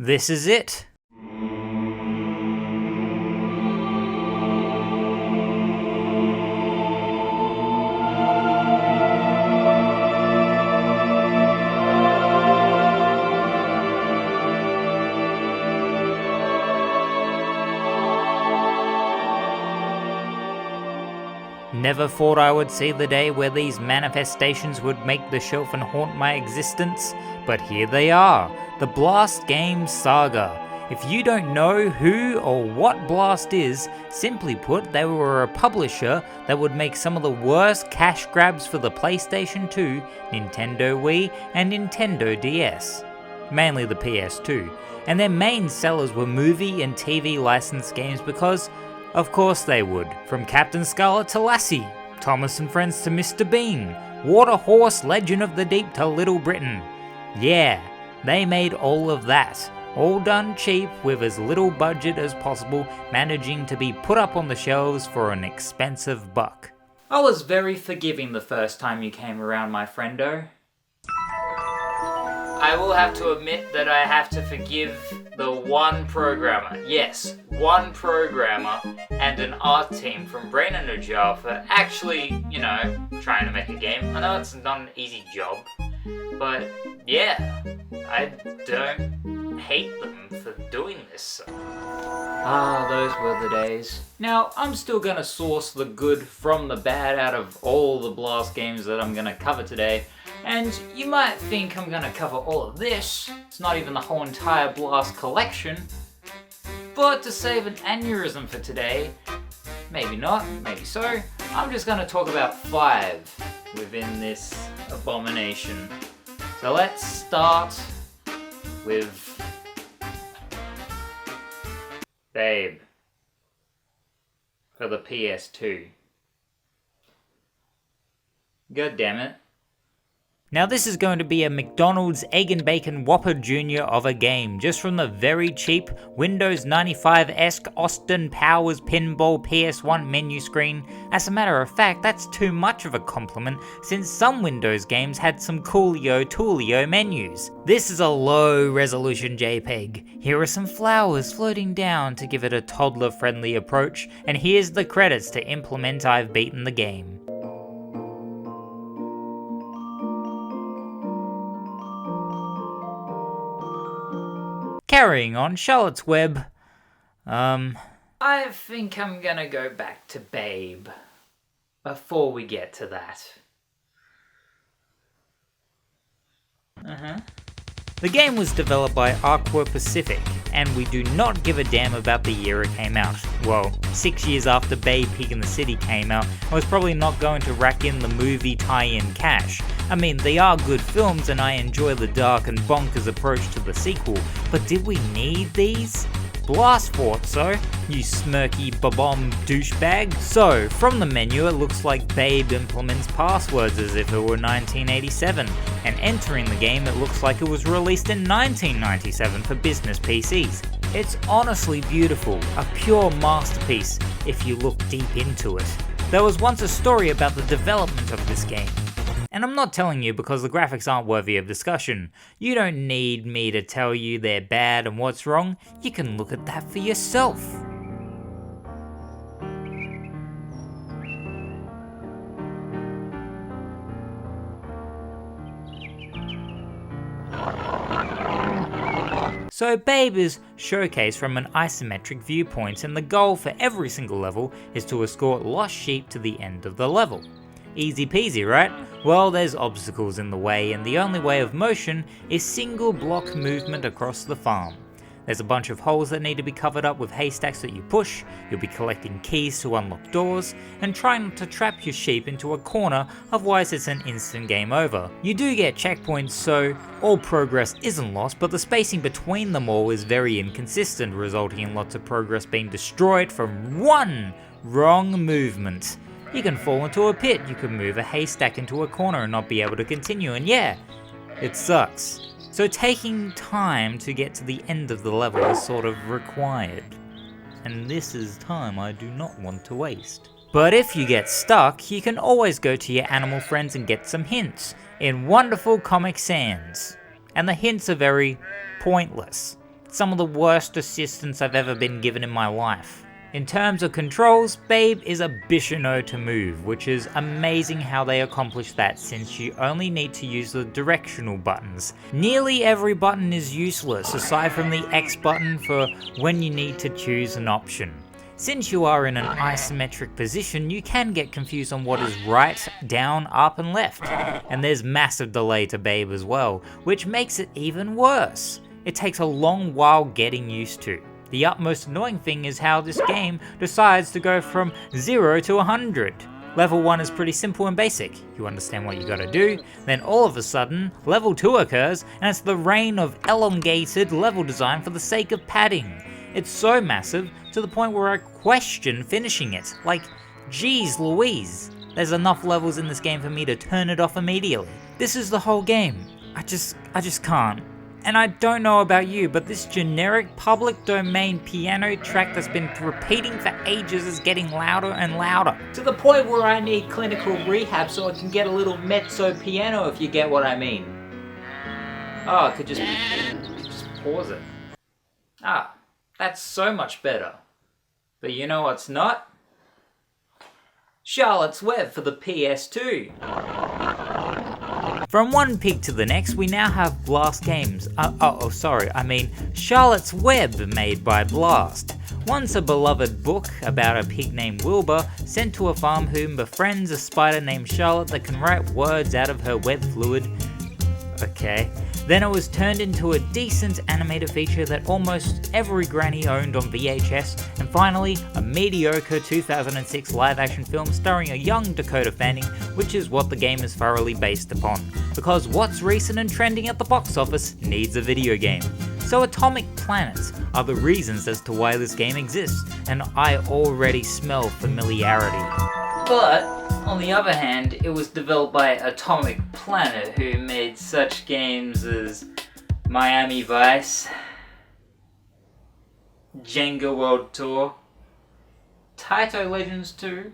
This is it. Never thought I would see the day where these manifestations would make the shelf and haunt my existence, but here they are, the Blast Games Saga. If you don't know who or what Blast is, simply put, they were a publisher that would make some of the worst cash grabs for the PlayStation 2, Nintendo Wii, and Nintendo DS. Mainly the PS2, and their main sellers were movie and TV licensed games because, of course they would. From Captain Scarlet to Lassie, Thomas and Friends to Mr. Bean, Water Horse, Legend of the Deep to Little Britain. Yeah, they made all of that. All done cheap with as little budget as possible, managing to be put up on the shelves for an expensive buck. I was very forgiving the first time you came around, my friendo. I will have to admit that I have to forgive the one programmer, yes, one programmer and an art team from Brain and Najal for actually, trying to make a game. I know it's not an easy job, but yeah, I don't hate them for doing this. Those were the days. Now, I'm still gonna source the good from the bad out of all the Blast games that I'm gonna cover today. And you might think I'm gonna cover all of this. It's not even the whole entire Blast collection. But to save an aneurysm for today, maybe not, maybe so, I'm just gonna talk about 5 within this abomination. So let's start with Babe for the PS2. God damn it. Now this is going to be a McDonald's Egg and Bacon Whopper Jr. of a game, just from the very cheap Windows 95-esque Austin Powers Pinball PS1 menu screen. As a matter of fact, that's too much of a compliment, since some Windows games had some coolio-toolio menus. This is a low-resolution JPEG. Here are some flowers floating down to give it a toddler-friendly approach, and here's the credits to implement I've beaten the game. Carrying on, Charlotte's Web. I think I'm gonna go back to Babe before we get to that. The game was developed by Aqua Pacific, and we do not give a damn about the year it came out. Well, 6 years after Babe Pig in the City came out, I was probably not going to rack in the movie tie-in cash. I mean, they are good films and I enjoy the dark and bonkers approach to the sequel, but did we need these? Blast thought so, you smirky ba-bomb douchebag. So, from the menu it looks like Babe implements passwords as if it were 1987, and entering the game it looks like it was released in 1997 for business PCs. It's honestly beautiful, a pure masterpiece if you look deep into it. There was once a story about the development of this game. And I'm not telling you because the graphics aren't worthy of discussion. You don't need me to tell you they're bad and what's wrong. You can look at that for yourself. So Babe is showcased from an isometric viewpoint, and the goal for every single level is to escort lost sheep to the end of the level. Easy peasy, right? Well, there's obstacles in the way, and the only way of motion is single block movement across the farm. There's a bunch of holes that need to be covered up with haystacks that you push, you'll be collecting keys to unlock doors, and trying not to trap your sheep into a corner, otherwise it's an instant game over. You do get checkpoints, so all progress isn't lost, but the spacing between them all is very inconsistent, resulting in lots of progress being destroyed from one wrong movement. You can fall into a pit, you can move a haystack into a corner and not be able to continue, and yeah, it sucks. So taking time to get to the end of the level is sort of required. And this is time I do not want to waste. But if you get stuck, you can always go to your animal friends and get some hints in wonderful Comic Sans. And the hints are very pointless. some of the worst assistance I've ever been given in my life. In terms of controls, Babe is a Bishono to move, which is amazing how they accomplish that since you only need to use the directional buttons. Nearly every button is useless aside from the X button for when you need to choose an option. Since you are in an isometric position, you can get confused on what is right, down, up and left. And there's massive delay to Babe as well, which makes it even worse. It takes a long while getting used to. The utmost annoying thing is how this game decides to go from 0 to 100. Level 1 is pretty simple and basic. You understand what you gotta do, then all of a sudden, level 2 occurs, and it's the reign of elongated level design for the sake of padding. It's so massive, to the point where I question finishing it. Like, geez Louise, there's enough levels in this game for me to turn it off immediately. This is the whole game. I just can't. And I don't know about you, but this generic public domain piano track that's been repeating for ages is getting louder and louder. To the point where I need clinical rehab so I can get a little mezzo piano, if you get what I mean. Oh, I could just pause it. Ah, that's so much better. But you know what's not? Charlotte's Web for the PS2. From one pig to the next, we now have Blast Games. Charlotte's Web made by Blast. Once a beloved book about a pig named Wilbur sent to a farm whom befriends a spider named Charlotte that can write words out of her web fluid. Okay. Then it was turned into a decent animated feature that almost every granny owned on VHS, and finally, a mediocre 2006 live-action film starring a young Dakota Fanning, which is what the game is thoroughly based upon. Because what's recent and trending at the box office needs a video game. So Atomic Planets are the reasons as to why this game exists, and I already smell familiarity. But on the other hand, it was developed by Atomic Planet, who made such games as Miami Vice, Jenga World Tour, Taito Legends 2,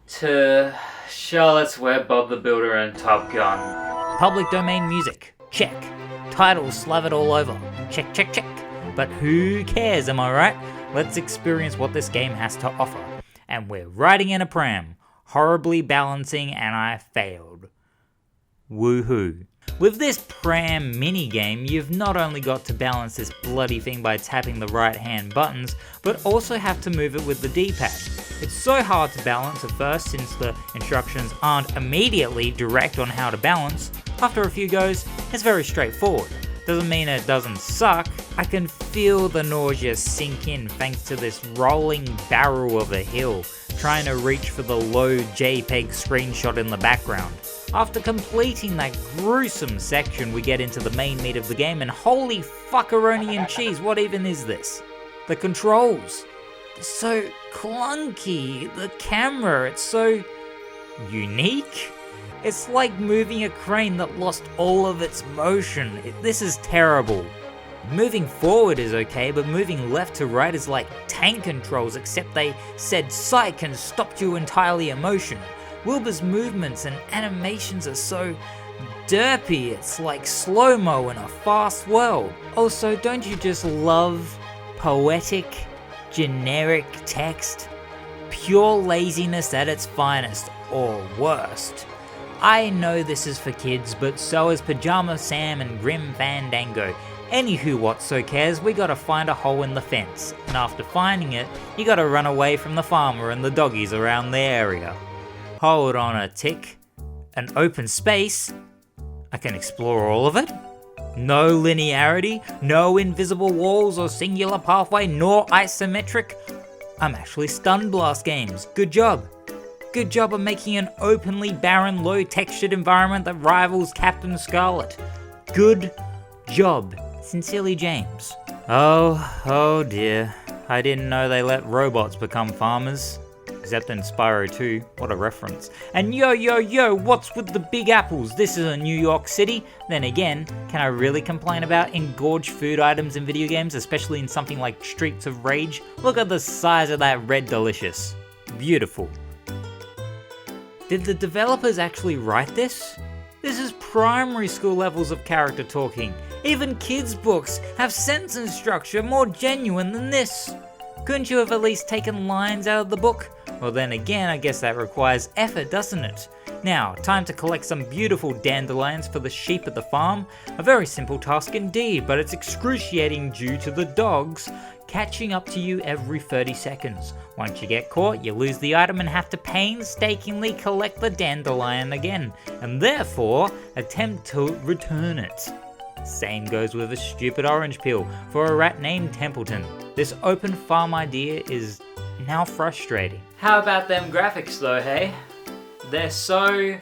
to Charlotte's Web, Bob the Builder, and Top Gun. Public domain music, check. Titles slathered all over, check, check, check. But who cares, am I right? Let's experience what this game has to offer. And we're riding in a pram, horribly balancing, and I failed. Woohoo. With this pram minigame, you've not only got to balance this bloody thing by tapping the right hand buttons, but also have to move it with the D-pad. It's so hard to balance at first since the instructions aren't immediately direct on how to balance. After a few goes, it's very straightforward. Doesn't mean it doesn't suck. I can feel the nausea sink in thanks to this rolling barrel of a hill, trying to reach for the low JPEG screenshot in the background. After completing that gruesome section, we get into the main meat of the game, and holy fuckaroni and cheese, what even is this? The controls. They're so clunky. The camera, it's so unique. It's like moving a crane that lost all of its motion. This is terrible. Moving forward is okay, but moving left to right is like tank controls, except they said psych and stopped you entirely in motion. Wilbur's movements and animations are so derpy, it's like slow-mo in a fast world. Also, don't you just love poetic, generic text? Pure laziness at its finest, or worst. I know this is for kids, but so is Pajama Sam and Grim Fandango. Anywho, what so cares, we gotta find a hole in the fence, and after finding it, you gotta run away from the farmer and the doggies around the area. Hold on a tick. An open space? I can explore all of it? No linearity, no invisible walls or singular pathway, nor isometric? I'm actually stunned, Blast Games. Good job. Good job of making an openly barren, low-textured environment that rivals Captain Scarlet. Good job. Sincerely, James. Oh dear. I didn't know they let robots become farmers. Except in Spyro 2. What a reference. And yo, what's with the big apples? This is a New York City. Then again, can I really complain about engorged food items in video games, especially in something like Streets of Rage? Look at the size of that red delicious. Beautiful. Did the developers actually write this? This is primary school levels of character talking. Even kids' books have sentence structure more genuine than this. Couldn't you have at least taken lines out of the book? Well then again, I guess that requires effort, doesn't it? Now, time to collect some beautiful dandelions for the sheep at the farm. A very simple task indeed, but it's excruciating due to the dogs catching up to you every 30 seconds. Once you get caught, you lose the item and have to painstakingly collect the dandelion again, and therefore attempt to return it. Same goes with a stupid orange peel for a rat named Templeton. This open farm idea is now frustrating. How about them graphics though, hey? They're so...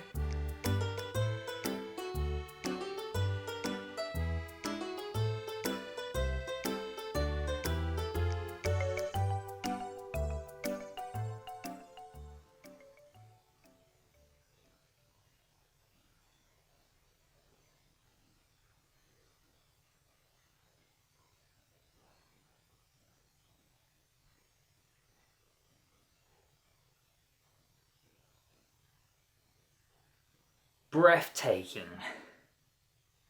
breathtaking.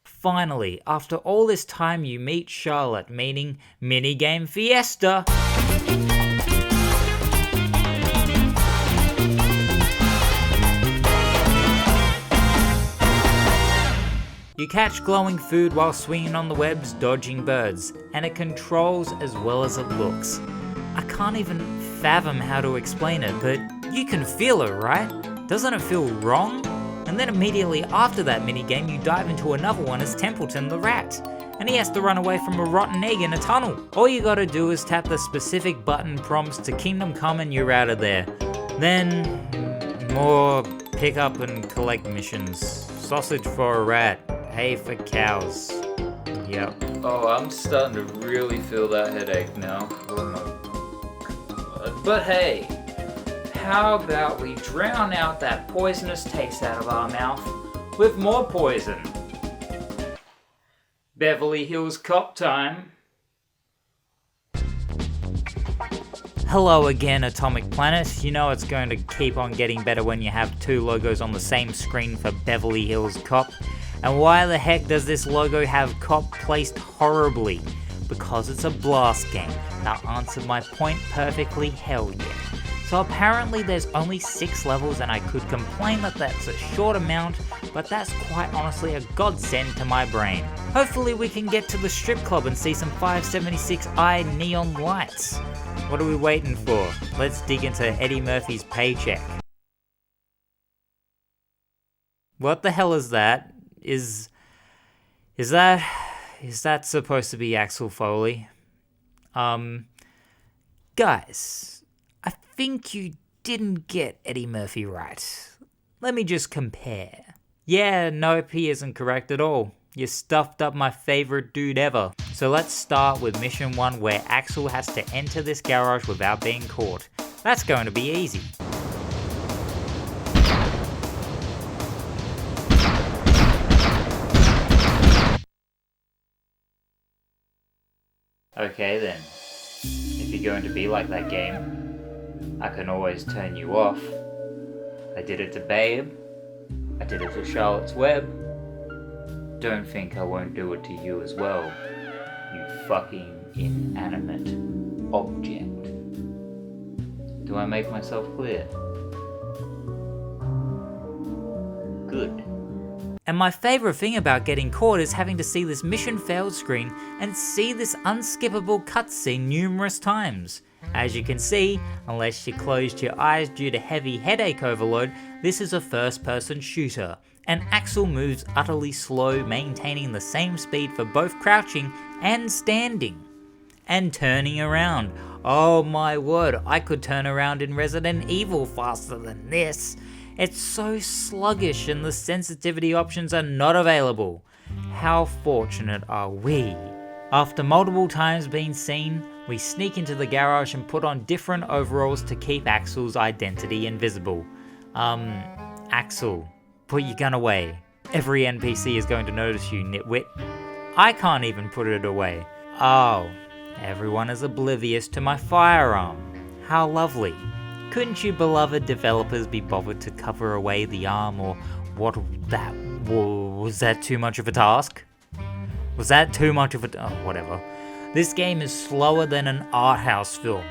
Finally, after all this time you meet Charlotte, meaning Minigame Fiesta. You catch glowing food while swinging on the webs, dodging birds, and it controls as well as it looks. I can't even fathom how to explain it, but you can feel it, right? Doesn't it feel wrong? And then immediately after that minigame, you dive into another one as Templeton the rat, and he has to run away from a rotten egg in a tunnel. All you gotta do is tap the specific button prompts to Kingdom Come and you're out of there. Then, more pick up and collect missions. Sausage for a rat, hay for cows. Yep. Oh, I'm starting to really feel that headache now. Oh my God. But hey, how about we drown out that poisonous taste out of our mouth with more poison? Beverly Hills Cop time. Hello again, Atomic Planet. You know it's going to keep on getting better when you have two logos on the same screen for Beverly Hills Cop. And why the heck does this logo have cop placed horribly? Because it's a blast game. That answered my point perfectly, hell yeah. So apparently there's only 6 levels and I could complain that that's a short amount, but that's quite honestly a godsend to my brain. Hopefully we can get to the strip club and see some 576i neon lights. What are we waiting for? Let's dig into Eddie Murphy's paycheck. What the hell is that? Is that supposed to be Axel Foley? Guys, I think you didn't get Eddie Murphy right. Let me just compare. Yeah, nope, he isn't correct at all. You stuffed up my favorite dude ever. So let's start with mission 1 where Axel has to enter this garage without being caught. That's going to be easy. Okay then, if you're going to be like that game, I can always turn you off. I did it to Babe. I did it to Charlotte's Web. Don't think I won't do it to you as well, you fucking inanimate object. Do I make myself clear? Good. And my favourite thing about getting caught is having to see this mission failed screen and see this unskippable cutscene numerous times. As you can see, unless you closed your eyes due to heavy headache overload, this is a first-person shooter, and Axel moves utterly slow, maintaining the same speed for both crouching and standing. And turning around. Oh my word, I could turn around in Resident Evil faster than this. It's so sluggish and the sensitivity options are not available. How fortunate are we? After multiple times being seen, we sneak into the garage and put on different overalls to keep Axel's identity invisible. Axel, put your gun away. Every NPC is going to notice you, nitwit. I can't even put it away. Oh, everyone is oblivious to my firearm. How lovely. Couldn't you beloved developers be bothered to cover away the arm or what that Was that too much of a task? Was that too much of a... Oh, whatever. This game is slower than an art house film.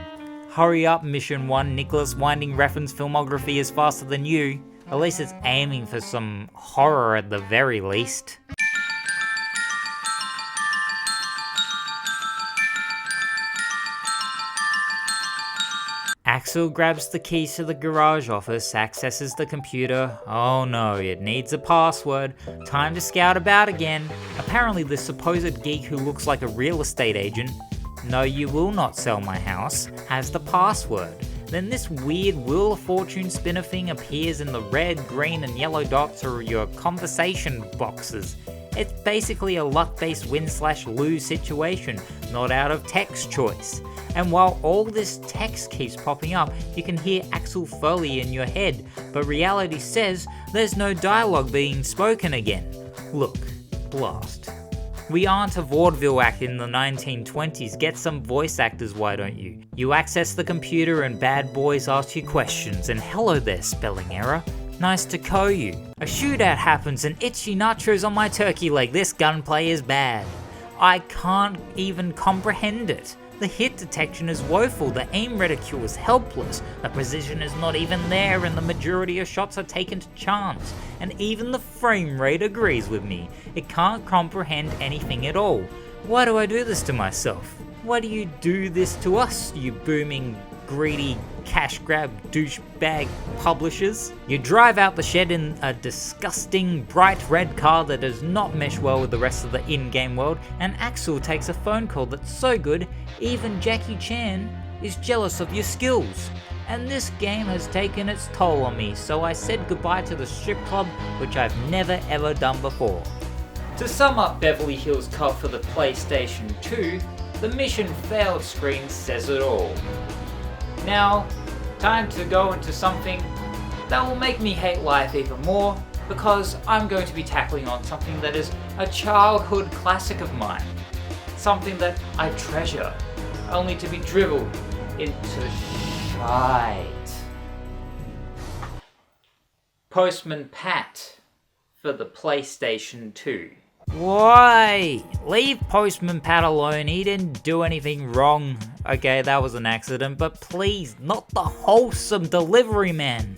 Hurry up, Mission 1, Nicholas Winding Refn's filmography is faster than you. At least it's aiming for some horror at the very least. Axel grabs the keys to the garage office, accesses the computer. Oh no, it needs a password. Time to scout about again. Apparently this supposed geek who looks like a real estate agent, no you will not sell my house, has the password. Then this weird Wheel of Fortune spinner thing appears in the red, green and yellow dots or your conversation boxes. It's basically a luck-based win/lose situation, not out of text choice. And while all this text keeps popping up, you can hear Axel Foley in your head, but reality says there's no dialogue being spoken again. Look, blast. We aren't a vaudeville act in the 1920s, get some voice actors, why don't you? You access the computer and bad boys ask you questions, and hello there, spelling error. Nice to call you. A shootout happens and itchy nachos on my turkey leg, this gunplay is bad. I can't even comprehend it. The hit detection is woeful, the aim reticule is helpless, the precision is not even there and the majority of shots are taken to chance. And even the frame rate agrees with me. It can't comprehend anything at all. Why do I do this to myself? Why do you do this to us, you booming, greedy, cash grab douchebag publishers? You drive out the shed in a disgusting bright red car that does not mesh well with the rest of the in-game world, and Axel takes a phone call that's so good, even Jackie Chan is jealous of your skills. And this game has taken its toll on me, so I said goodbye to the strip club, which I've never ever done before. To sum up Beverly Hills Cop for the PlayStation 2, the mission failed screen says it all. Now, time to go into something that will make me hate life even more, because I'm going to be tackling on something that is a childhood classic of mine. Something that I treasure, only to be dribbled into shite. Postman Pat for the PlayStation 2. Why? Leave Postman Pat alone, he didn't do anything wrong. Okay, that was an accident, but please, not the wholesome delivery man.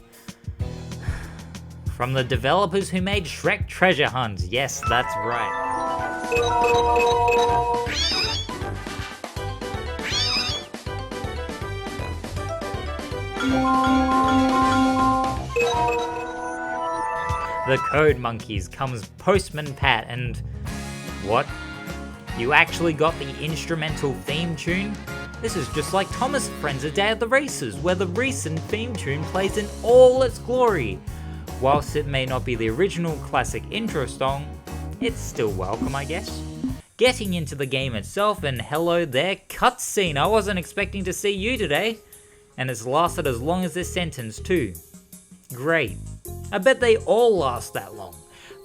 From the developers who made Shrek Treasure Hunt, yes, that's right. The Code Monkeys comes Postman Pat and... what? You actually got the instrumental theme tune? This is just like Thomas Friends A Day at the Races, where the recent theme tune plays in all its glory. Whilst it may not be the original classic intro song, it's still welcome, I guess. Getting into the game itself, and hello there, cutscene, I wasn't expecting to see you today. And it's lasted as long as this sentence too. Great. I bet they all last that long.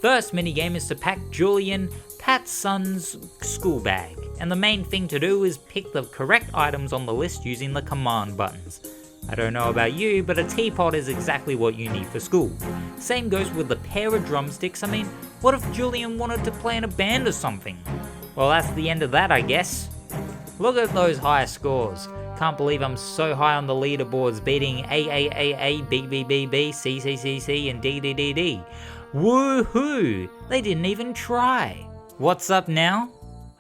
First minigame is to pack Julian, Pat's son's school bag, and the main thing to do is pick the correct items on the list using the command buttons. I don't know about you, but a teapot is exactly what you need for school. Same goes with the pair of drumsticks. I mean, what if Julian wanted to play in a band or something? Well, that's the end of that, I guess. Look at those high scores. Can't believe I'm so high on the leaderboards, beating AAAA, BBBB, CCCC, and DDDD. Woohoo! They didn't even try. What's up now?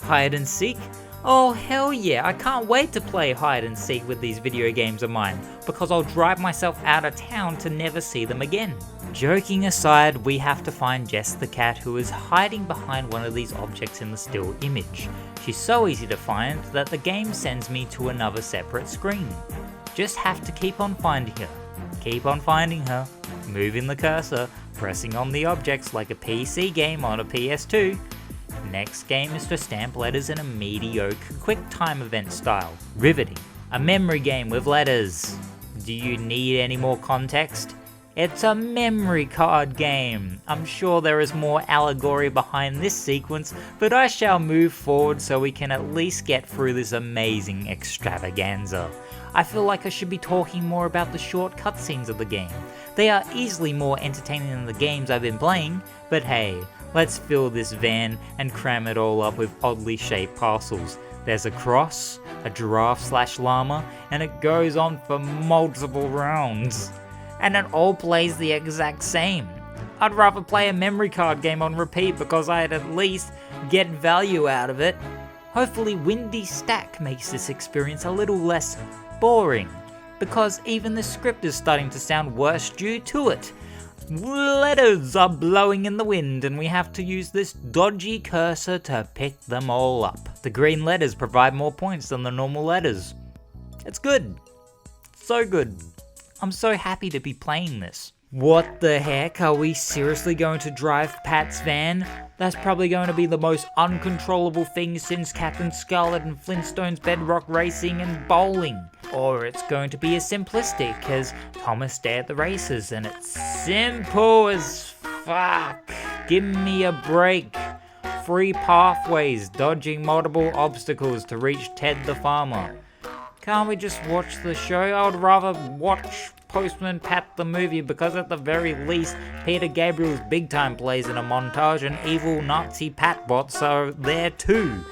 Hide and seek? Oh hell yeah, I can't wait to play hide and seek with these video games of mine, because I'll drive myself out of town to never see them again. Joking aside, we have to find Jess the cat, who is hiding behind one of these objects in the still image. She's so easy to find that the game sends me to another separate screen. Just have to keep on finding her. Keep on finding her, moving the cursor, pressing on the objects like a PC game on a PS2. Next game is to stamp letters in a mediocre quick time event style. Riveting. A memory game with letters. Do you need any more context? It's a memory card game. I'm sure there is more allegory behind this sequence, but I shall move forward so we can at least get through this amazing extravaganza. I feel like I should be talking more about the short cutscenes of the game. They are easily more entertaining than the games I've been playing, but hey, let's fill this van and cram it all up with oddly shaped parcels. There's a cross, a giraffe/llama, and it goes on for multiple rounds. And it all plays the exact same. I'd rather play a memory card game on repeat because I'd at least get value out of it. Hopefully Windy Stack makes this experience a little less boring, because even the script is starting to sound worse due to it. Letters are blowing in the wind and we have to use this dodgy cursor to pick them all up. The green letters provide more points than the normal letters. It's good. So good. I'm so happy to be playing this. What the heck, are we seriously going to drive Pat's van? That's probably going to be the most uncontrollable thing since Captain Scarlet and Flintstones Bedrock Racing and bowling. Or it's going to be as simplistic as Thomas Day at the Races and it's simple as fuck. Give me a break. 3 pathways, dodging multiple obstacles to reach Ted the Farmer. Can't we just watch the show? I would rather watch Postman Pat the movie because at the very least, Peter Gabriel's Big Time plays in a montage and evil Nazi Patbots are there too.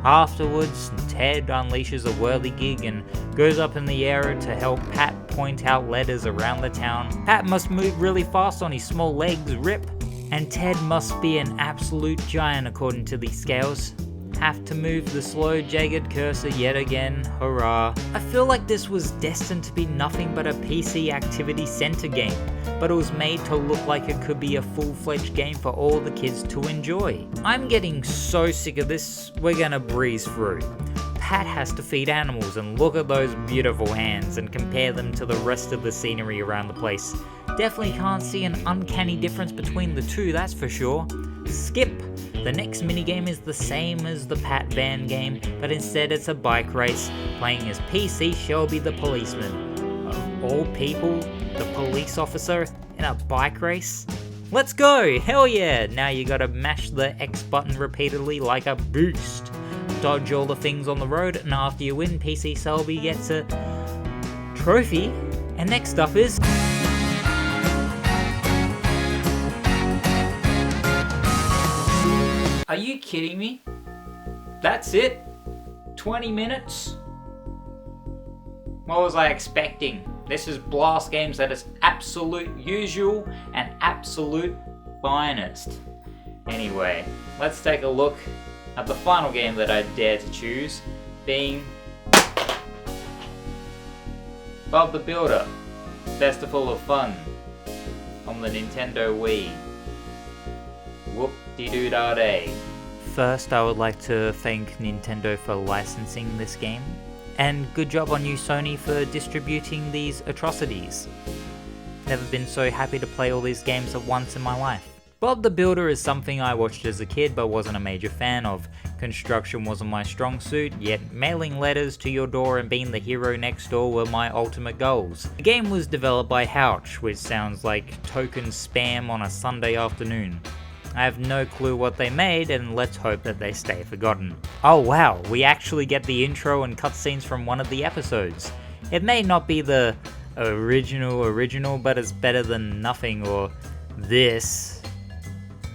Afterwards, Ted unleashes a whirligig and goes up in the air to help Pat point out letters around the town. Pat must move really fast on his small legs, rip. And Ted must be an absolute giant according to these scales. Have to move the slow jagged cursor yet again, hurrah. I feel like this was destined to be nothing but a PC activity center game, but it was made to look like it could be a full-fledged game for all the kids to enjoy. I'm getting so sick of this, we're gonna breeze through. Pat has to feed animals and look at those beautiful hands and compare them to the rest of the scenery around the place. Definitely can't see an uncanny difference between the two, that's for sure. Skip. The next minigame is the same as the Pat Van game, but instead it's a bike race, playing as PC Shelby the policeman. Of all people, the police officer in a bike race? Let's go! Hell yeah! Now you gotta mash the X button repeatedly like a boost. Dodge all the things on the road, and after you win, PC Shelby gets a trophy. And next up is... Are you kidding me? That's it? 20 minutes? What was I expecting? This is Blast Games at its absolute usual and absolute finest. Anyway, let's take a look at the final game that I dare to choose, being Bob the Builder, Festival of Fun on the Nintendo Wii. Whoop-de-doo-da-day. First, I would like to thank Nintendo for licensing this game, and good job on you, Sony, for distributing these atrocities. Never been so happy to play all these games at once in my life. Bob the Builder is something I watched as a kid but wasn't a major fan of. Construction wasn't my strong suit, yet mailing letters to your door and being the hero next door were my ultimate goals. The game was developed by Houch, which sounds like token spam on a Sunday afternoon. I have no clue what they made, and let's hope that they stay forgotten. Oh wow, we actually get the intro and cutscenes from one of the episodes. It may not be the original, but it's better than nothing or this.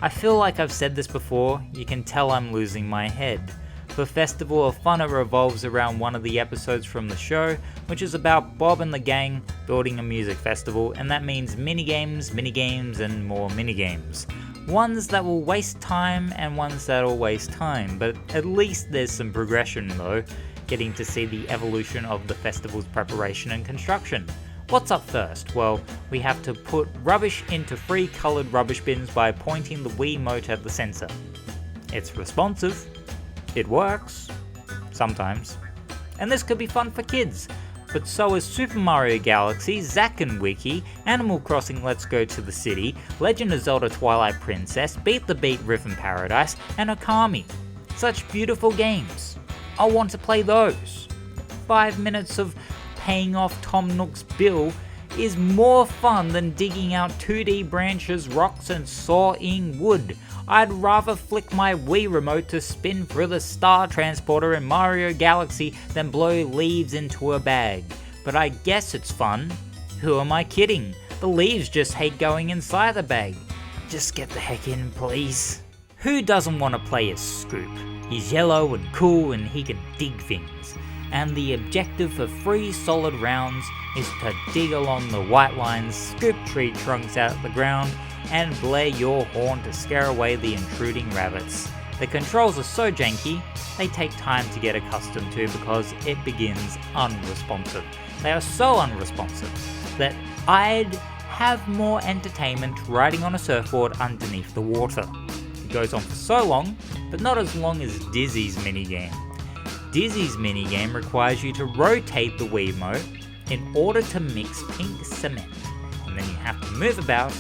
I feel like I've said this before, you can tell I'm losing my head. For Festival of Fun, it revolves around one of the episodes from the show, which is about Bob and the gang building a music festival, and that means minigames, and more minigames. Ones that will waste time and ones that will waste time, but at least there's some progression though, getting to see the evolution of the festival's preparation and construction. What's up first? Well, we have to put rubbish into 3 coloured rubbish bins by pointing the Wiimote at the sensor. It's responsive, it works, sometimes, and this could be fun for kids. But so is Super Mario Galaxy, Zack and Wiki, Animal Crossing Let's Go to the City, Legend of Zelda Twilight Princess, Beat the Beat Rhythm Paradise, and Okami. Such beautiful games. I want to play those. 5 minutes of paying off Tom Nook's bill is more fun than digging out 2D branches, rocks and sawing wood. I'd rather flick my Wii remote to spin through the Star Transporter in Mario Galaxy than blow leaves into a bag. But I guess it's fun. Who am I kidding? The leaves just hate going inside the bag. Just get the heck in, please. Who doesn't want to play as Scoop? He's yellow and cool and he can dig things. And the objective for 3 solid rounds is to dig along the white lines, scoop tree trunks out of the ground, and blare your horn to scare away the intruding rabbits. The controls are so janky, they take time to get accustomed to because it begins unresponsive. They are so unresponsive that I'd have more entertainment riding on a surfboard underneath the water. It goes on for so long, but not as long as Dizzy's minigame. Dizzy's minigame requires you to rotate the Wiimote in order to mix pink cement, and then you have to move about.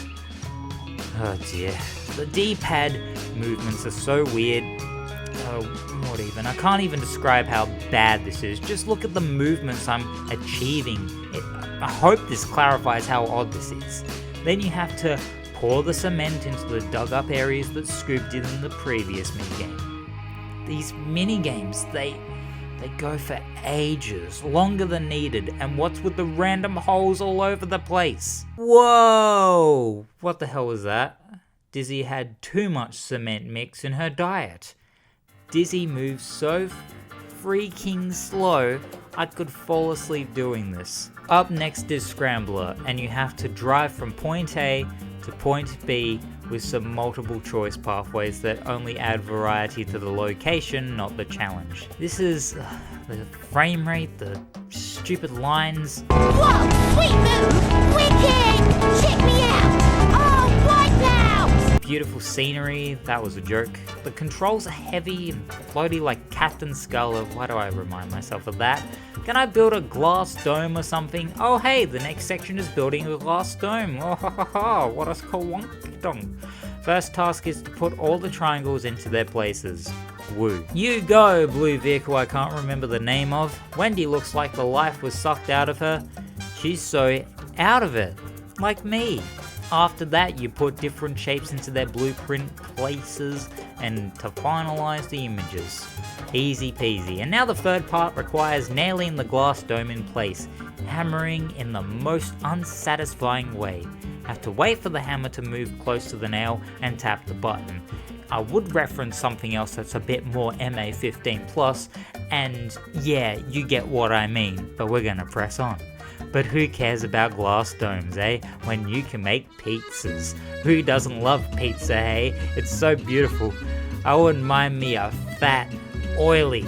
Oh dear, the D-pad movements are so weird. What even? I can't even describe how bad this is. Just look at the movements I'm achieving. I hope this clarifies how odd this is. Then you have to pour the cement into the dug up areas that Scoop did in the previous minigame. These minigames, they go for ages, longer than needed, and what's with the random holes all over the place? Whoa! What the hell was that? Dizzy had too much cement mix in her diet. Dizzy moves so freaking slow, I could fall asleep doing this. Up next is Scrambler, and you have to drive from point A to point B with some multiple choice pathways that only add variety to the location, not the challenge. This is the frame rate, the stupid lines. Whoa, sweet move! Wicked! Check me out! Oh, wipeout! Beautiful scenery, that was a joke. The controls are heavy and floaty like Captain Skull. Why do I remind myself of that? Can I build a glass dome or something? Oh hey, the next section is building a glass dome. Oh ha ha ha, what a coinkydonk. First task is to put all the triangles into their places. Woo. You go, blue vehicle I can't remember the name of. Wendy looks like the life was sucked out of her. She's so out of it, like me. After that, you put different shapes into their blueprint places and to finalize the images. Easy peasy. And now the third part requires nailing the glass dome in place, hammering in the most unsatisfying way. Have to wait for the hammer to move close to the nail and tap the button. I would reference something else that's a bit more MA15 plus, and yeah, you get what I mean, but we're gonna press on. But who cares about glass domes, eh? When you can make pizzas. Who doesn't love pizza, hey? It's so beautiful. I wouldn't mind me a fat, oily,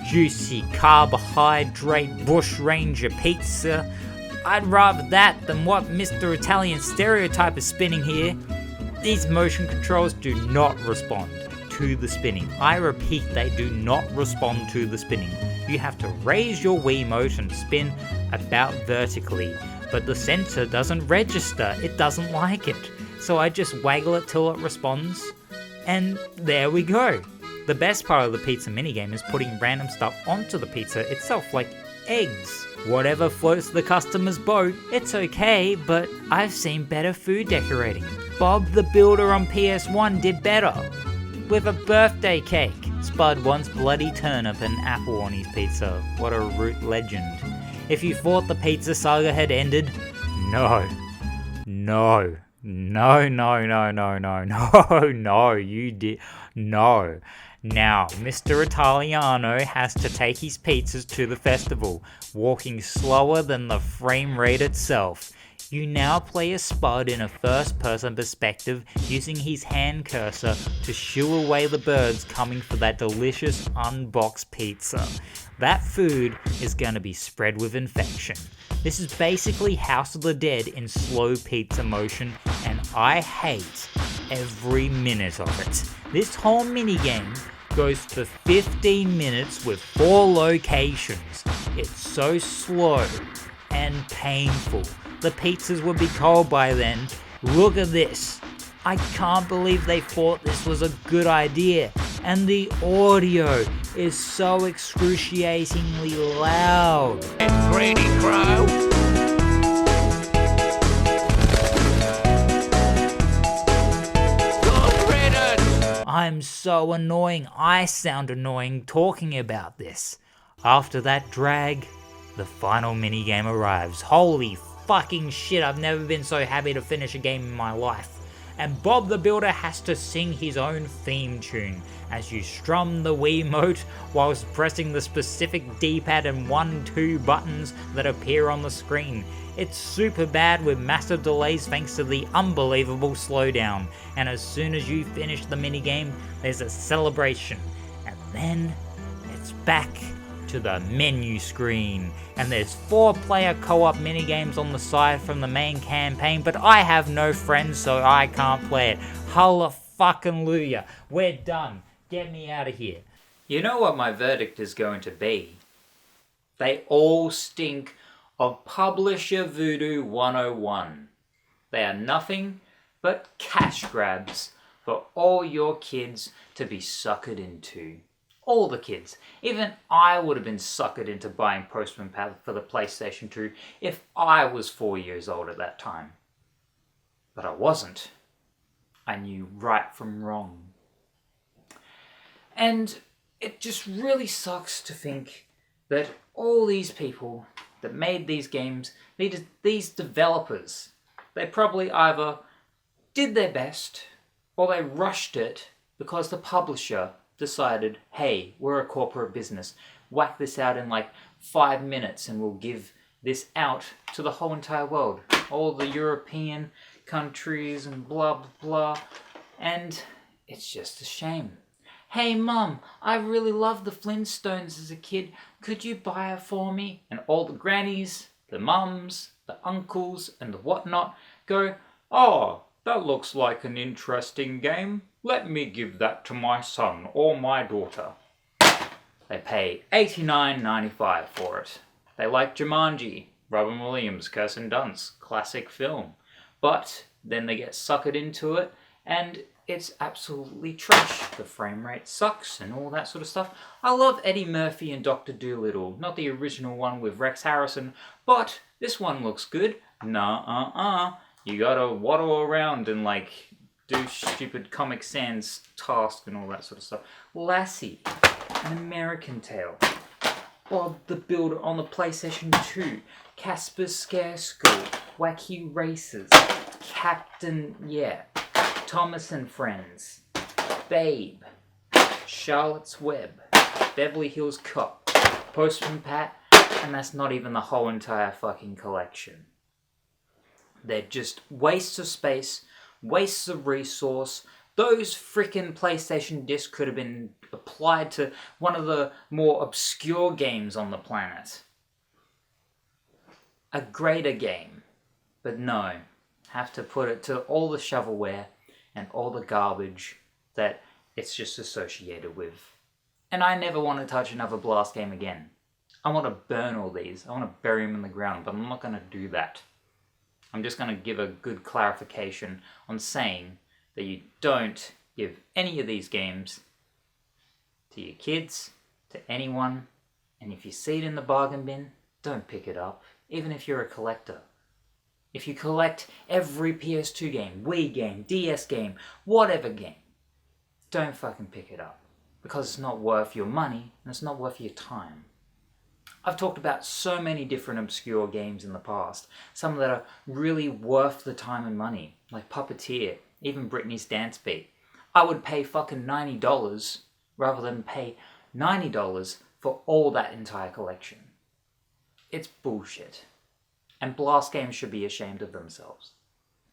juicy, carbohydrate bush ranger pizza. I'd rather that than what Mr. Italian Stereotype is spinning here. These motion controls do not respond to the spinning. I repeat, they do not respond to the spinning. You have to raise your Wiimote and spin about vertically, but the sensor doesn't register, it doesn't like it. So I just waggle it till it responds, and there we go. The best part of the pizza minigame is putting random stuff onto the pizza itself, like eggs. Whatever floats the customer's boat, it's okay, but I've seen better food decorating. Bob the Builder on PS1 did better, with a birthday cake. Spud wants bloody turnip and apple on his pizza. What a root legend. If you thought the pizza saga had ended, no, you did, no. Now, Mr. Italiano has to take his pizzas to the festival, walking slower than the frame rate itself. You now play as Spud in a first-person perspective, using his hand cursor to shoo away the birds coming for that delicious unboxed pizza. That food is going to be spread with infection. This is basically House of the Dead in slow pizza motion, and I hate every minute of it. This whole minigame goes for 15 minutes with 4 locations. It's so slow and painful. The pizzas would be cold by then. Look at this. I can't believe they thought this was a good idea. And the audio is so excruciatingly loud. It's Freddy Crow. I'm so annoying. I sound annoying talking about this. After that drag, the final minigame arrives. Holy fucking shit, I've never been so happy to finish a game in my life. And Bob the Builder has to sing his own theme tune as you strum the Wiimote whilst pressing the specific D-pad and 1-2 buttons that appear on the screen. It's super bad with massive delays thanks to the unbelievable slowdown, and as soon as you finish the minigame, there's a celebration, and then it's back to the menu screen, and there's 4-player co-op minigames on the side from the main campaign, but I have no friends so I can't play it. Hallelujah, we're done. Get me out of here. You know what my verdict is going to be? They all stink of Publisher Voodoo 101. They are nothing but cash grabs for all your kids to be suckered into. All the kids. Even I would have been suckered into buying Postman Pat for the PlayStation 2 if I was 4 years old at that time. But I wasn't. I knew right from wrong. And it just really sucks to think that all these people that made these games, these developers, they probably either did their best or they rushed it because the publisher decided, hey, we're a corporate business, whack this out in like 5 minutes and we'll give this out to the whole entire world. All the European countries and blah, blah, blah. And it's just a shame. Hey, Mum, I really loved the Flintstones as a kid. Could you buy it for me? And all the grannies, the mums, the uncles, and the whatnot go, oh, that looks like an interesting game. Let me give that to my son or my daughter. They pay $89.95 for it. They like Jumanji, Robin Williams, Kirsten Dunst, classic film. But then they get suckered into it and it's absolutely trash. The frame rate sucks and all that sort of stuff. I love Eddie Murphy and Dr. Dolittle. Not the original one with Rex Harrison, but this one looks good. You gotta waddle around and like do stupid Comic Sans task and all that sort of stuff. Lassie, An American Tale. Bob the Builder on the PlayStation 2. Casper's Scare School. Wacky Races. Captain, Thomas and Friends, Babe, Charlotte's Web, Beverly Hills Cop, Postman Pat, and that's not even the whole entire fucking collection. They're just wastes of space, wastes of resource. Those frickin' PlayStation discs could have been applied to one of the more obscure games on the planet. A greater game, but no, have to put it to all the shovelware and all the garbage that it's just associated with. And I never want to touch another Blast game again. I want to burn all these. I want to bury them in the ground, but I'm not going to do that. I'm just going to give a good clarification on saying that you don't give any of these games to your kids, to anyone, and if you see it in the bargain bin, don't pick it up, even if you're a collector. If you collect every PS2 game, Wii game, DS game, whatever game, don't fucking pick it up. Because it's not worth your money, and it's not worth your time. I've talked about so many different obscure games in the past. Some that are really worth the time and money, like Puppeteer, even Britney's Dance Beat. I would pay fucking $90 rather than pay $90 for all that entire collection. It's bullshit. And Blast games should be ashamed of themselves.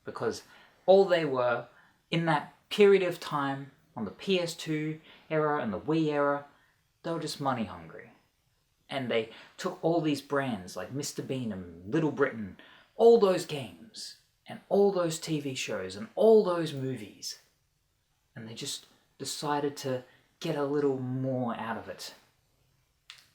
Because all they were, in that period of time, on the PS2 era and the Wii era, they were just money hungry. And they took all these brands like Mr. Bean and Little Britain, all those games, and all those TV shows, and all those movies. And they just decided to get a little more out of it.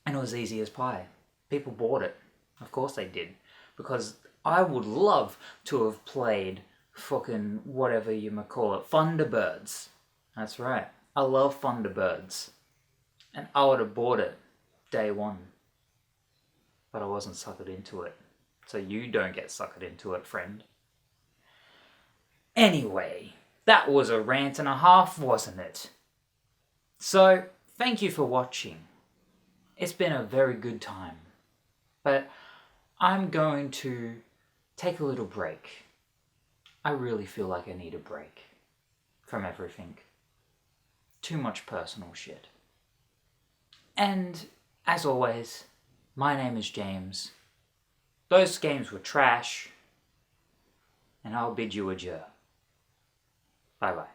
And it was easy as pie. People bought it. Of course they did. Because I would love to have played fucking whatever you might call it, Thunderbirds. That's right. I love Thunderbirds. And I would have bought it day one. But I wasn't suckered into it. So you don't get suckered into it, friend. Anyway, that was a rant and a half, wasn't it? So, thank you for watching. It's been a very good time. But I'm going to take a little break. I really feel like I need a break from everything. Too much personal shit. And, as always, my name is James. Those games were trash. And I'll bid you adieu. Bye-bye.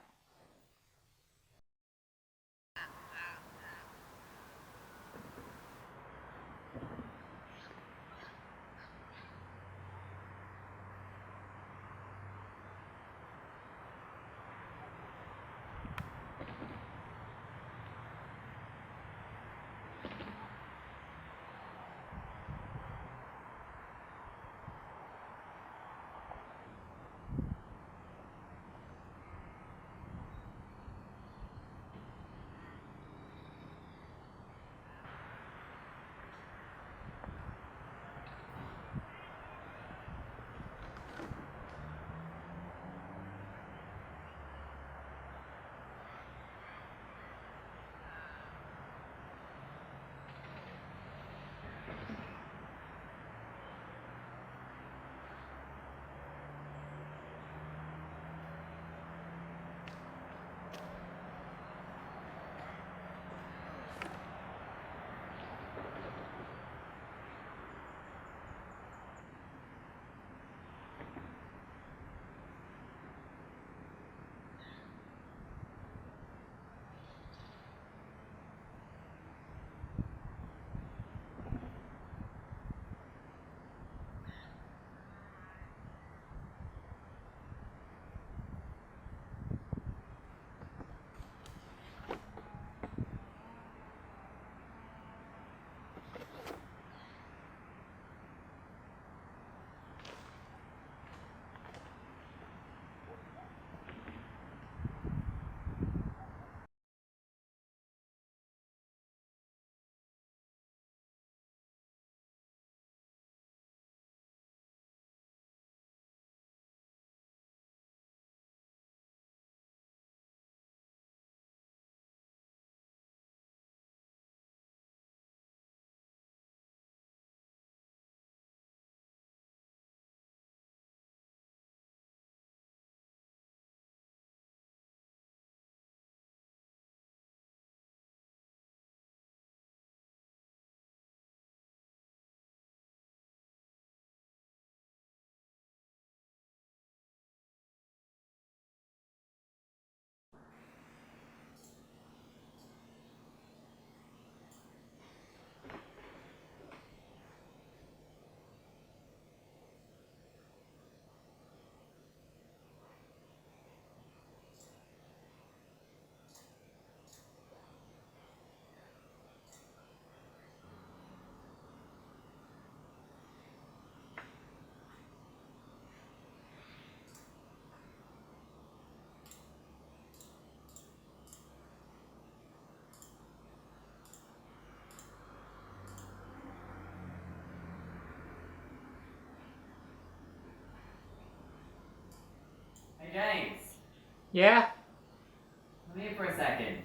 Hey James, Yeah? come here for a second.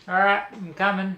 Alright, I'm coming.